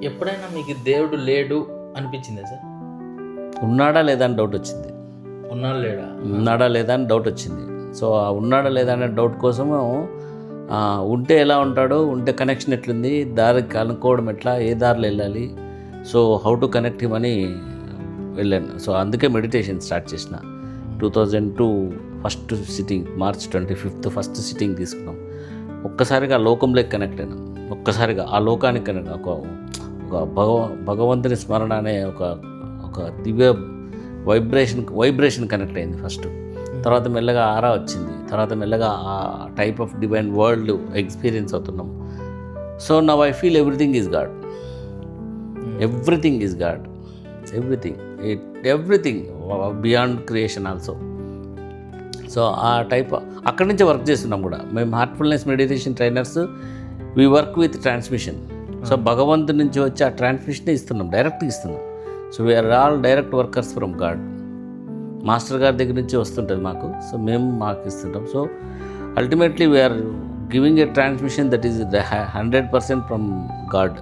ఎప్పుడైనా మీకు దేవుడు లేడు అనిపించిందా సార్? ఉన్నాడా లేదా అని డౌట్ వచ్చింది. ఉన్నాడు లేడా? ఉన్నాడా లేదా అని డౌట్ వచ్చింది. సో ఆ ఉన్నాడా లేదా అనే డౌట్ కోసము ఉంటే ఎలా ఉంటాడో, ఉంటే కనెక్షన్ ఎట్లుంది, దారికి కనుక్కోవడం ఎట్లా, ఏ దారిలో వెళ్ళాలి, so how to connect him అని వెళ్ళాను. సో అందుకే మెడిటేషన్ స్టార్ట్ చేసిన. 2002 first sitting, March 25 first sitting తీసుకున్నాం. ఒక్కసారిగా ఆ లోకంలోకి కనెక్ట్ అయినాం. ఒక్కసారిగా ఆ లోకానికి కనెక్ట్, ఒక భగవంతుని స్మరణ అనే ఒక దివ్య వైబ్రేషన్ కనెక్ట్ అయింది ఫస్ట్. తర్వాత మెల్లగా ఆరా వచ్చింది. తర్వాత మెల్లగా ఆ type of divine world experience అవుతున్నాం. So now I feel everything is God. Everything is God. Everything beyond creation also. So ఆ టైప్ అక్కడి నుంచే వర్క్ చేస్తున్నాం కూడా మేము. Heartfulness meditation trainers, we work with transmission. So భగవంతుడి నుంచి వచ్చి ఆ ట్రాన్స్మిషన్ ఇస్తున్నాం, డైరెక్ట్గా ఇస్తున్నాం. So we are all direct workers from God. Master గారి దగ్గర నుంచి వస్తుంటుంది మాకు, సో మేము మాకు ఇస్తుంటాం. So ultimately we are giving a transmission that is 100% from God.